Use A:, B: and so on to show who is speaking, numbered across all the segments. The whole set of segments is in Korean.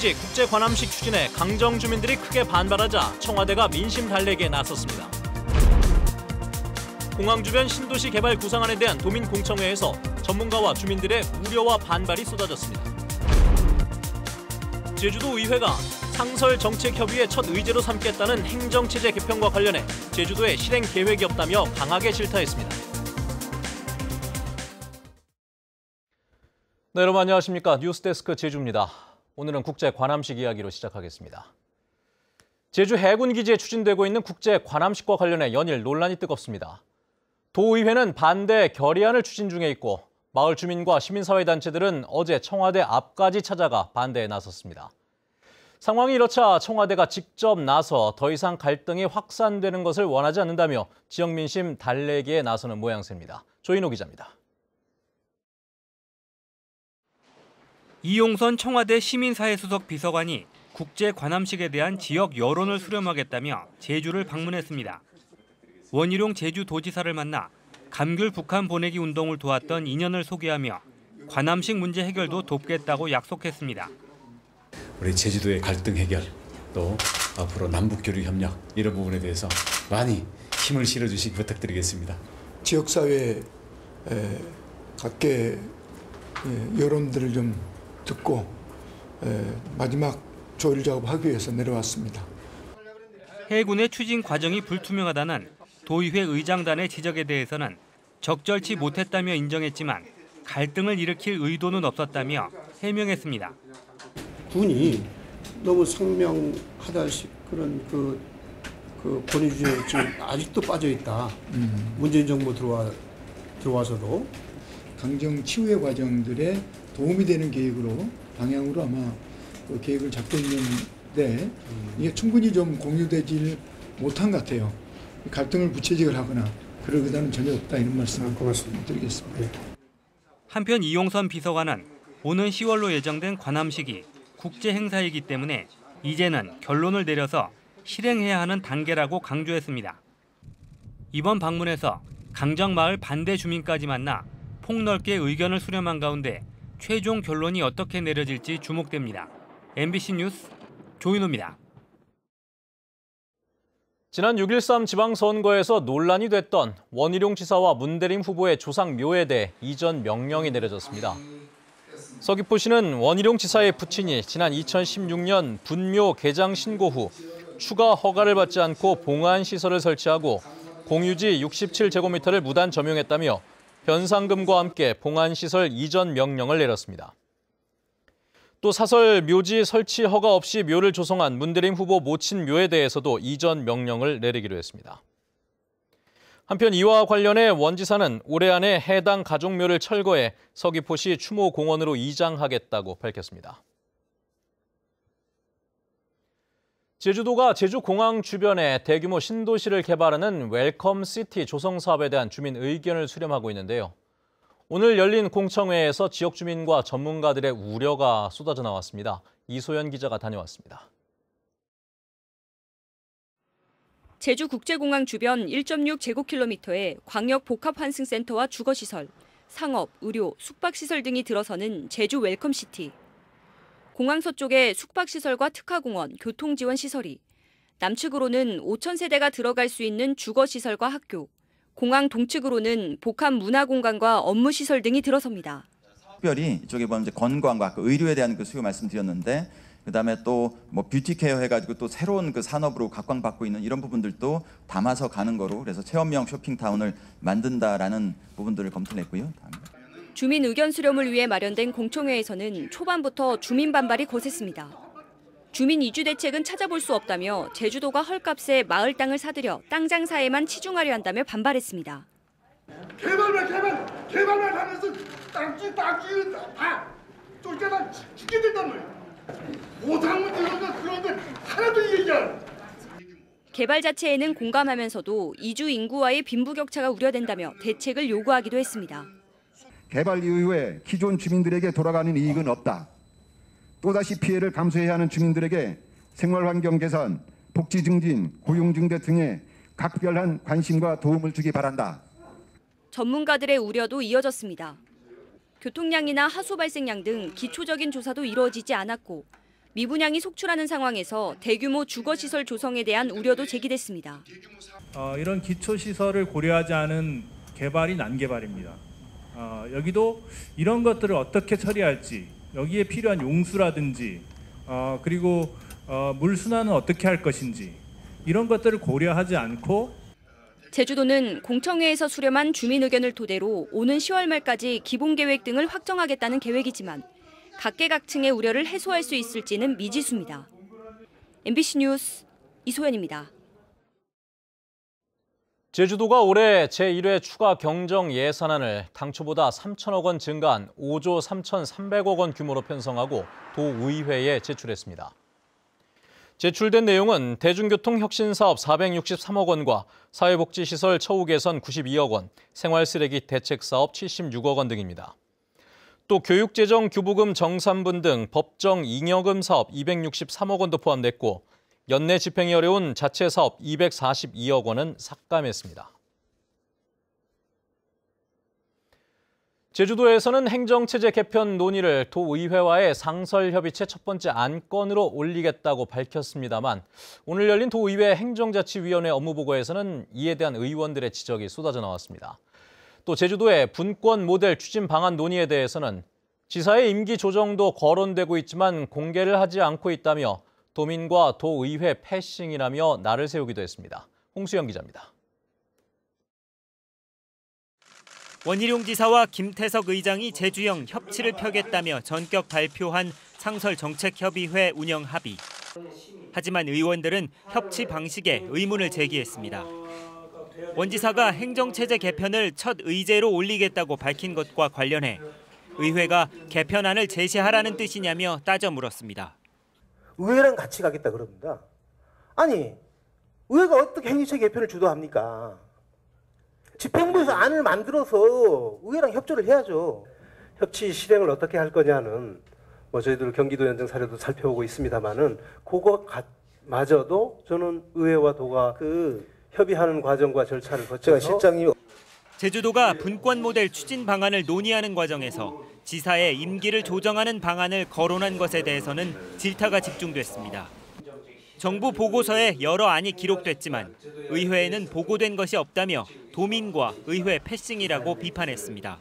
A: 기지 국제 관함식 추진에 강정 주민들이 크게 반발하자 청와대가 민심 달래기에 나섰습니다. 공항 주변 신도시 개발 구상안에 대한 도민공청회에서 전문가와 주민들의 우려와 반발이 쏟아졌습니다. 제주도 의회가 상설정책협의회 첫 의제로 삼겠다는 행정체제 개편과 관련해 제주도에 실행 계획이 없다며 강하게 질타했습니다. 네, 여러분 안녕하십니까. 뉴스데스크 제주입니다. 오늘은 국제 관함식 이야기로 시작하겠습니다. 제주 해군기지에 추진되고 있는 국제 관함식과 관련해 연일 논란이 뜨겁습니다. 도의회는 반대 결의안을 추진 중에 있고 마을 주민과 시민사회단체들은 어제 청와대 앞까지 찾아가 반대에 나섰습니다. 상황이 이렇자 청와대가 직접 나서 더 이상 갈등이 확산되는 것을 원하지 않는다며 지역 민심 달래기에 나서는 모양새입니다. 조인호 기자입니다.
B: 이용선 청와대 시민사회수석 비서관이 국제 관함식에 대한 지역 여론을 수렴하겠다며 제주를 방문했습니다. 원희룡 제주도지사를 만나 감귤 북한 보내기 운동을 도왔던 인연을 소개하며 관함식 문제 해결도 돕겠다고 약속했습니다.
C: 우리 제주도의 갈등 해결, 또 앞으로 남북교류 협력 이런 부분에 대해서 많이 힘을 실어주시기 부탁드리겠습니다.
D: 지역사회 각계 여론들을 좀 듣고 마지막 조율 작업하기 위해서 내려왔습니다.
B: 해군의 추진 과정이 불투명하다는 도의회 의장단의 지적에 대해서는 적절치 못했다며 인정했지만 갈등을 일으킬 의도는 없었다며 해명했습니다.
E: 군이 너무 상명하달식 그런 그 권위주의에 지금 아직도 빠져 있다. 문재인 정부 들어와서도
D: 강정 치유의 과정들에 도움이 되는 계획으로 방향으로 아마 그 계획을 잡고 있는데 이게 충분히 좀 공유되지 못한 것 같아요. 갈등을 부채질을 하거나 그럴 의도는 전혀 없다 이런 말씀을 드리겠습니다.
B: 한편 이용선 비서관은 오는 10월로 예정된 관함식이 국제 행사이기 때문에 이제는 결론을 내려서 실행해야 하는 단계라고 강조했습니다. 이번 방문에서 강정마을 반대 주민까지 만나 폭넓게 의견을 수렴한 가운데 최종 결론이 어떻게 내려질지 주목됩니다. MBC 뉴스 조인호입니다.
A: 지난 6.13 지방선거에서 논란이 됐던 원희룡 지사와 문대림 후보의 조상 묘에 대해 이전 명령이 내려졌습니다. 서귀포시는 원희룡 지사의 부친이 지난 2016년 분묘 개장 신고 후 추가 허가를 받지 않고 봉안시설을 설치하고 공유지 67제곱미터를 무단 점용했다며 변상금과 함께 봉안시설 이전 명령을 내렸습니다. 또 사설 묘지 설치 허가 없이 묘를 조성한 문대림 후보 모친 묘에 대해서도 이전 명령을 내리기로 했습니다. 한편 이와 관련해 원 지사는 올해 안에 해당 가족묘를 철거해 서귀포시 추모공원으로 이장하겠다고 밝혔습니다. 제주도가 제주공항 주변에 대규모 신도시를 개발하는 웰컴 시티 조성 사업에 대한 주민 의견을 수렴하고 있는데요. 오늘 열린 공청회에서 지역 주민과 전문가들의 우려가 쏟아져 나왔습니다. 이소연 기자가 다녀왔습니다.
F: 제주국제공항 주변 1.6제곱킬로미터의 광역 복합환승센터와 주거시설, 상업, 의료, 숙박시설 등이 들어서는 제주 웰컴시티. 공항 서쪽에 숙박시설과 특화공원, 교통지원시설이, 남측으로는 5,000세대가 들어갈 수 있는 주거시설과 학교, 공항 동측으로는 복합 문화공간과 업무시설 등이 들어섭니다.
G: 특별히 이쪽에 보면 이제 건강과 의료에 대한 그 수요 말씀드렸는데, 그다음에 또 뭐 뷰티케어 해가지고 또 새로운 그 산업으로 각광받고 있는 이런 부분들도 담아서 가는 거로 그래서 체험형 쇼핑타운을 만든다라는 부분들을 검토를 했고요.
F: 주민 의견 수렴을 위해 마련된 공청회에서는 초반부터 주민 반발이 거셌습니다. 주민 이주 대책은 찾아볼 수 없다며 제주도가 헐값에 마을 땅을 사들여 땅 장사에만 치중하려 한다며 반발했습니다.
H: 개발만 하면서 땅지 다 쫓겨나 죽게 된단 말이야. 못하면 그런 거 하나도 얘기 안 해.
F: 개발 자체에는 공감하면서도 이주 인구와의 빈부격차가 우려된다며 대책을 요구하기도 했습니다.
I: 개발 이후에 기존 주민들에게 돌아가는 이익은 없다. 또다시 피해를 감수해야 하는 주민들에게 생활환경 개선, 복지 증진, 고용 증대 등의 각별한 관심과 도움을 주기 바란다.
F: 전문가들의 우려도 이어졌습니다. 교통량이나 하수 발생량 등 기초적인 조사도 이루어지지 않았고 미분양이 속출하는 상황에서 대규모 주거시설 조성에 대한 우려도 제기됐습니다.
J: 이런 기초시설을 고려하지 않은 개발이 난개발입니다. 여기도 이런 것들을 어떻게 처리할지, 여기에 필요한 용수라든지 그리고 물순환은 어떻게 할 것인지 이런 것들을 고려하지 않고
F: 제주도는 공청회에서 수렴한 주민 의견을 토대로 오는 10월 말까지 기본계획 등을 확정하겠다는 계획이지만 각계각층의 우려를 해소할 수 있을지는 미지수입니다. MBC 뉴스 이소연입니다.
A: 제주도가 올해 제1회 추가 경정 예산안을 당초보다 3천억 원 증가한 5조 3,300억 원 규모로 편성하고 도의회에 제출했습니다. 제출된 내용은 대중교통 혁신사업 463억 원과 사회복지시설 처우 개선 92억 원, 생활쓰레기 대책사업 76억 원 등입니다. 또 교육재정 교부금 정산분 등 법정 잉여금 사업 263억 원도 포함됐고 연내 집행이 어려운 자체 사업 242억 원은 삭감했습니다. 제주도에서는 행정체제 개편 논의를 도의회와의 상설협의체 첫 번째 안건으로 올리겠다고 밝혔습니다만 오늘 열린 도의회 행정자치위원회 업무보고에서는 이에 대한 의원들의 지적이 쏟아져 나왔습니다. 또 제주도의 분권 모델 추진 방안 논의에 대해서는 지사의 임기 조정도 거론되고 있지만 공개를 하지 않고 있다며 도민과 도의회 패싱이라며 날을 세우기도 했습니다. 홍수영 기자입니다.
B: 원희룡 지사와 김태석 의장이 제주형 협치를 펴겠다며 전격 발표한 상설정책협의회 운영 합의. 하지만 의원들은 협치 방식에 의문을 제기했습니다. 원 지사가 행정체제 개편을 첫 의제로 올리겠다고 밝힌 것과 관련해 의회가 개편안을 제시하라는 뜻이냐며 따져 물었습니다.
K: 의회랑 같이 가겠다 그럽니다. 아니, 의회가 어떻게 행정체제 개편을 주도합니까? 집행부에서 안을 만들어서 의회랑 협조를 해야죠. 협치 실행을 어떻게 할 거냐는 저희들 경기도 현장 사례도 살펴보고 있습니다만은 그거마저도 저는 의회와 도가 협의하는 과정과 절차를 거쳐서 실장님
B: 제주도가 분권 모델 추진 방안을 논의하는 과정에서 지사의 임기를 조정하는 방안을 거론한 것에 대해서는 질타가 집중됐습니다. 정부 보고서에 여러 안이 기록됐지만 의회에는 보고된 것이 없다며 도민과 의회 패싱이라고 비판했습니다.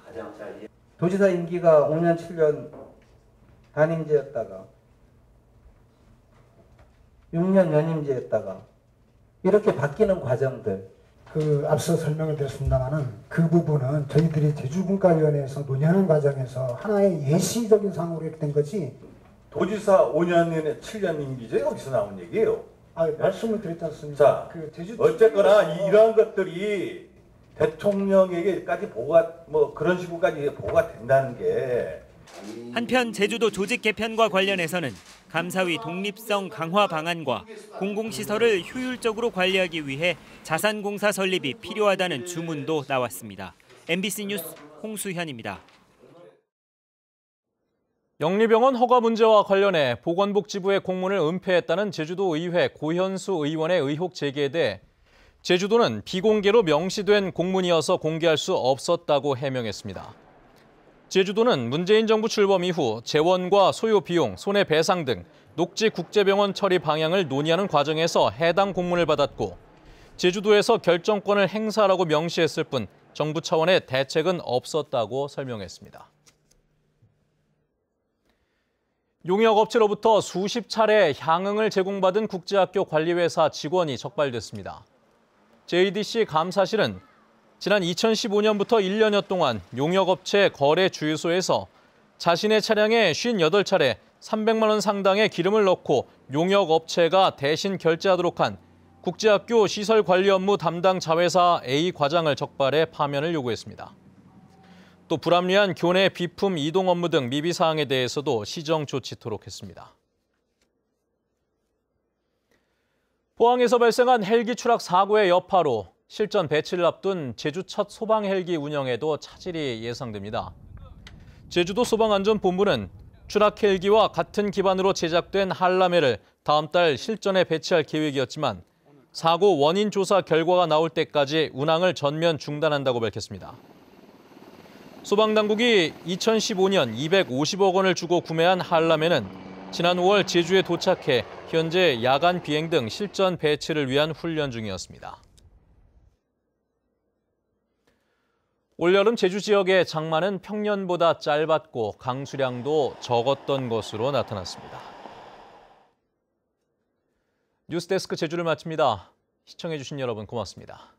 K: 도지사 임기가 5년 7년 단임제였다가 6년 연임제였다가 이렇게 바뀌는 과정들
L: 앞서 설명을 드렸습니다만은 그 부분은 저희들이 제주분과위원회에서 논의하는 과정에서 하나의 예시적인 상황으로 이렇게 된 거지.
M: 도지사 5년 내내 7년 임기제 어디서 나온 얘기예요?
L: 말씀을 드렸지 않습니까?
M: 자, 어쨌거나 이러한 것들이 대통령에게까지 보고가 그런 식으로까지 보고가 된다는 게.
B: 한편 제주도 조직 개편과 관련해서는 감사위 독립성 강화 방안과 공공시설을 효율적으로 관리하기 위해 자산공사 설립이 필요하다는 주문도 나왔습니다. MBC 뉴스 홍수현입니다.
A: 영리병원 허가 문제와 관련해 보건복지부의 공문을 은폐했다는 제주도의회 고현수 의원의 의혹 제기에 대해 제주도는 비공개로 명시된 공문이어서 공개할 수 없었다고 해명했습니다. 제주도는 문재인 정부 출범 이후 재원과 소요 비용, 손해배상 등 녹지국제병원 처리 방향을 논의하는 과정에서 해당 공문을 받았고 제주도에서 결정권을 행사하라고 명시했을 뿐 정부 차원의 대책은 없었다고 설명했습니다. 용역업체로부터 수십 차례 향응을 제공받은 국제학교 관리회사 직원이 적발됐습니다. JDC 감사실은 지난 2015년부터 1년여 동안 용역업체 거래 주유소에서 자신의 차량에 58차례 300만 원 상당의 기름을 넣고 용역업체가 대신 결제하도록 한 국제학교 시설관리 업무 담당 자회사 A 과장을 적발해 파면을 요구했습니다. 또 불합리한 교내 비품 이동 업무 등 미비 사항에 대해서도 시정 조치토록 했습니다. 포항에서 발생한 헬기 추락 사고의 여파로 실전 배치를 앞둔 제주 첫 소방 헬기 운영에도 차질이 예상됩니다. 제주도 소방안전본부는 추락 헬기와 같은 기반으로 제작된 한라메를 다음 달 실전에 배치할 계획이었지만 사고 원인 조사 결과가 나올 때까지 운항을 전면 중단한다고 밝혔습니다. 소방당국이 2015년 250억 원을 주고 구매한 한라메는 지난 5월 제주에 도착해 현재 야간 비행 등 실전 배치를 위한 훈련 중이었습니다. 올여름 제주 지역의 장마는 평년보다 짧았고 강수량도 적었던 것으로 나타났습니다. 뉴스데스크 제주를 마칩니다. 시청해주신 여러분 고맙습니다.